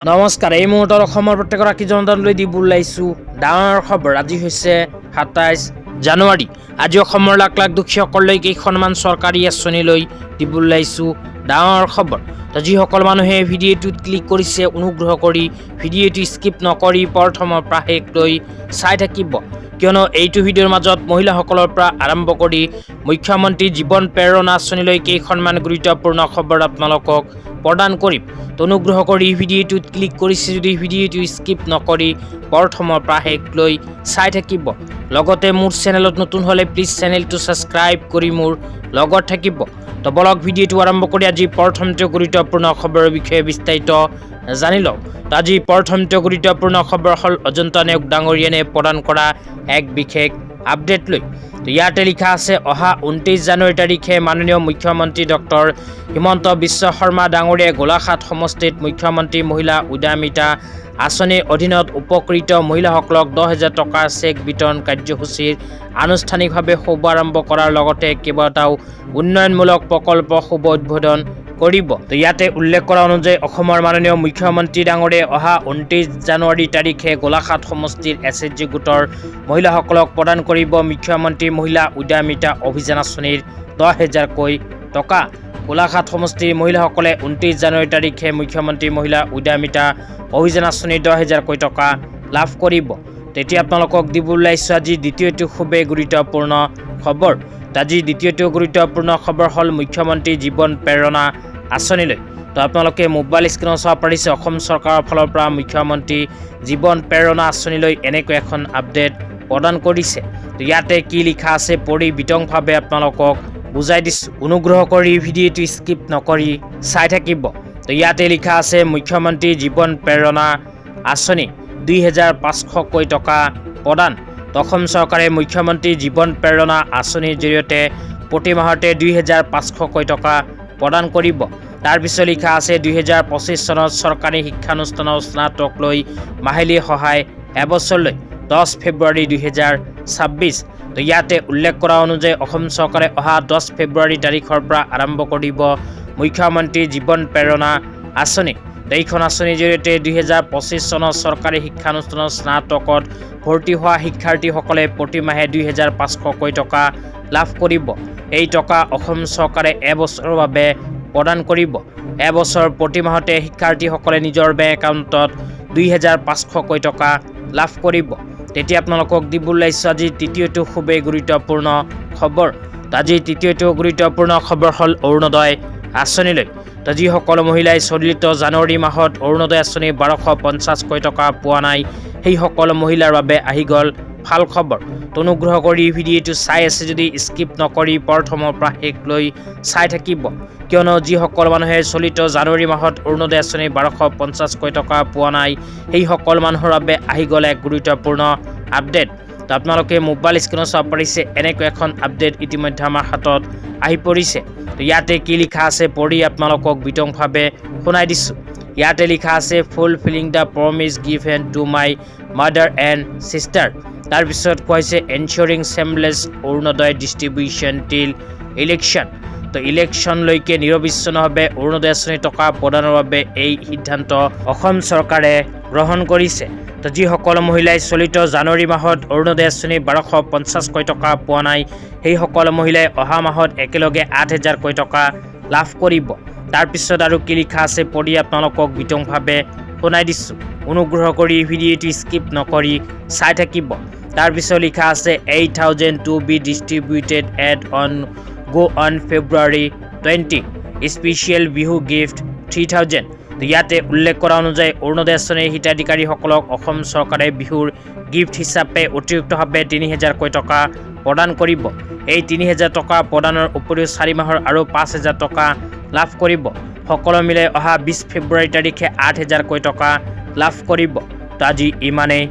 নমস্কাৰ। এই মুহূৰ্তত অসমৰ প্ৰত্যেকগৰাকী জনতালৈ দিব ওলাইছোঁ ডাঙৰ খবৰ। আজি হৈছে ২৭ জানুৱাৰী। আজি অসমৰ লাখ লাখ দুখীয়াসকললৈ কেইখনমান চৰকাৰী আঁচনিলৈ দিব ওলাইছোঁ ডাঙৰ খবৰ। তো যিসকল মানুহে ভিডিঅ'টোত ক্লিক কৰিছে, অনুগ্ৰহ কৰি ভিডিঅ'টো স্কিপ নকৰি প্ৰথমৰ পৰা শেষলৈ চাই থাকিব, কিয়নো এইটো ভিডিঅ'ৰ মাজত মহিলাসকলৰ পৰা আৰম্ভ কৰি মুখ্যমন্ত্ৰী জীৱন প্ৰেৰণা আঁচনিলৈ কেইখনমান গুৰুত্বপূৰ্ণ খবৰ আপোনালোকক প্ৰদান কৰিম। তো অনুগ্ৰহ কৰি ভিডিঅ'টোত ক্লিক কৰিছে যদি ভিডিঅ'টো স্কিপ নকৰি প্ৰথমৰ পৰা শেষলৈ চাই থাকিব। লগতে মোৰ চেনেলত নতুন হ'লে প্লিজ চেনেলটো ছাবস্ক্ৰাইব কৰি মোৰ লগত থাকিব। তো বলক ভিডিঅ'টো আৰম্ভ কৰি আজি প্ৰথমটো গুৰুত্বপূৰ্ণ খবৰৰ বিষয়ে বিস্তাৰিত জানি লওঁ। তো আজি প্ৰথমটো গুৰুত্বপূৰ্ণ খবৰ হ'ল অজন্তা নেওগ ডাঙৰীয়ানে প্ৰদান কৰা এক বিশেষ আপডেট লৈ। তো ইয়াতে লিখা আছে, অহা ২৯ জানুৱাৰী তাৰিখে মাননীয় মুখ্যমন্ত্ৰী ডক্টৰ হিমন্ত বিশ্ব শৰ্মা ডাঙৰীয়াই গোলাঘাট সমষ্টিত মুখ্যমন্ত্ৰী মহিলা উদ্যমিতা আঁচনিৰ অধীনত উপকৃত মহিলাসকলক ১০,০০০ টকাৰ চেক বিতৰণ কাৰ্যসূচীৰ আনুষ্ঠানিকভাৱে শুভাৰম্ভ কৰাৰ লগতে কেইবাটাও উন্নয়নমূলক প্ৰকল্প শুভ উদ্বোধন কৰিব। তো ইয়াতে উল্লেখ কৰা অনুযায়ী অসমৰ মাননীয় মুখ্যমন্ত্ৰী ডাঙৰীয়াই অহা ২৯ জানুৱাৰী তাৰিখে গোলাঘাট সমষ্টিৰ SHG গোটৰ মহিলাসকলক প্ৰদান কৰিব মুখ্যমন্ত্ৰী মহিলা উদ্যমিতা অভিযান আঁচনিৰ ১০,০০০কৈ টকা। গোলাঘাট সমষ্টিৰ মহিলাসকলে ২৯ জানুৱাৰী তাৰিখে মুখ্যমন্ত্ৰী মহিলা উদ্যমিতা অভিযান আঁচনিৰ ১০,০০০কৈ টকা লাভ কৰিব। তেতিয়া আপোনালোকক দিব ওলাইছোঁ আজি দ্বিতীয়টো খুবেই গুৰুত্বপূৰ্ণ খবৰ। আজি দ্বিতীয়টো গুৰুত্বপূৰ্ণ খবৰ হ'ল মুখ্যমন্ত্ৰী জীৱন প্ৰেৰণা আঁচনিলৈ। তো আপোনালোকে মোবাইল স্ক্ৰীণত চাব পাৰিছে, অসম চৰকাৰৰ ফালৰ পৰা মুখ্যমন্ত্ৰী জীৱন প্ৰেৰণা আঁচনিলৈ এনেকৈ এখন আপডেট প্ৰদান কৰিছে। তো ইয়াতে কি লিখা আছে পঢ়ি বিতংভাৱে আপোনালোকক বুজাই দিছোঁ। অনুগ্ৰহ কৰি ভিডিঅ'টো স্কিপ নকৰি চাই থাকিব। তো ইয়াতে লিখা আছে, মুখ্যমন্ত্ৰী জীৱন প্ৰেৰণা আঁচনি ২,৫০০কৈ টকা প্ৰদান। অসম চৰকাৰে মুখ্যমন্ত্ৰী জীৱন প্ৰেৰণা আঁচনিৰ জৰিয়তে প্ৰতি মাহতে ২,৫০০কৈ টকা প্ৰদান কৰিব। তাৰপিছত লিখা আছে, ২০২৫ চনত চৰকাৰী শিক্ষানুষ্ঠানৰ স্নাতক লৈ মাহিলী সহায় এবছৰলৈ ১০ ফেব্ৰুৱাৰী ২০২৬। তো ইয়াতে উল্লেখ কৰা অনুযায়ী অসম চৰকাৰে অহা ১০ ফেব্ৰুৱাৰী তাৰিখৰ পৰা আৰম্ভ কৰিব মুখ্যমন্ত্ৰী জীৱন প্ৰেৰণা আঁচনি। এইখন আঁচনিৰ জৰিয়তে ২০২৫ চনত চৰকাৰী শিক্ষানুষ্ঠানৰ স্নাতকত ভৰ্তি হোৱা শিক্ষাৰ্থীসকলে প্ৰতি মাহে ২,৫০০কৈ টকা লাভ কৰিব। এই টকা অসম চৰকাৰে এবছৰৰ বাবে প্ৰদান কৰিব। এবছৰ প্ৰতি মাহতে শিক্ষাৰ্থীসকলে নিজৰ বেংক একাউণ্টত ২,৫০০কৈ টকা লাভ কৰিব। তেতিয়া আপোনালোকক দিব ওলাইছোঁ আজি তৃতীয়টো খুবেই গুৰুত্বপূৰ্ণ খবৰ। আজি তৃতীয়টো গুৰুত্বপূৰ্ণ খবৰ হ'ল অৰুণোদয় আঁচনিলৈ। তো যিসকল মহিলাই চলিত জানুৱাৰী মাহত অৰুণোদয় আঁচনি ১,২৫০কৈ টকা পোৱা নাই, সেইসকল মহিলাৰ বাবে আহি গ'ল ভাল খবৰ। তো অনুগ্ৰহ কৰি ভিডিঅ'টো চাই আছে যদি স্কিপ নকৰি প্ৰথমৰ পৰা শেষলৈ চাই থাকিব, কিয়নো যিসকল মানুহে চলিত জানুৱাৰী মাহত অৰুণোদয় আঁচনি ১,২৫০কৈ টকা পোৱা নাই, সেইসকল মানুহৰ বাবে আহি গ'ল এক গুৰুত্বপূৰ্ণ আপডেট। তো আপোনালোকে মোবাইল স্ক্ৰীণত চাব পাৰিছে, এনেকৈ এখন আপডেট ইতিমধ্যে আমাৰ হাতত আহি পৰিছে। তো ইয়াতে কি লিখা আছে পঢ়ি আপোনালোকক বিতংভাৱে শুনাই দিছোঁ। ইয়াতে লিখা আছে, fulfilling the promise given to my mother and sister. তাৰপিছত কোৱা হৈছে, এনচিয়ৰিং চেমলেছ অৰুণোদয় ডিষ্ট্ৰিবিউশ্যন টিল ইলেকশ্যন। তো ইলেকশ্যনলৈকে নিৰবিচ্ছিন্নভাৱে অৰুণোদয় আঁচনি টকা প্ৰদানৰ বাবে এই সিদ্ধান্ত অসম চৰকাৰে গ্ৰহণ কৰিছে। তো যিসকল মহিলাই চলিত জানুৱাৰী মাহত অৰুণোদয় আঁচনি ১,২৫০কৈ টকা পোৱা নাই, সেইসকল মহিলাই অহা মাহত একেলগে ৮,০০০কৈ টকা লাভ কৰিব। তাৰপিছত আৰু কি লিখা আছে পঢ়ি আপোনালোকক বিতংভাৱে শুনাই দিছোঁ। অনুগ্ৰহ কৰি ভিডিঅ'টো স্কিপ নকৰি চাই থাকিব। তাৰপিছত লিখা আছে, 8,000 to be distributed go on February 20. Special Bihu gift 3,000। তো ইয়াতে উল্লেখ কৰা অনুযায়ী অৰুণোদয় আঁচনিৰ হিতাধিকাৰীসকলক অসম চৰকাৰে বিহুৰ গিফ্ট হিচাপে অতিৰিক্তভাৱে ৩,০০০কৈ টকা প্ৰদান কৰিব। এই ৩,০০০ টকা প্ৰদানৰ উপৰিও ৪ মাহৰ আৰু ৫,০০০ টকা লাভ কৰিব। সকলো মিলাই অহা ২০ ফেব্ৰুৱাৰী তাৰিখে ৮,০০০কৈ টকা লাভ কৰিব। তো আজি ইমানেই।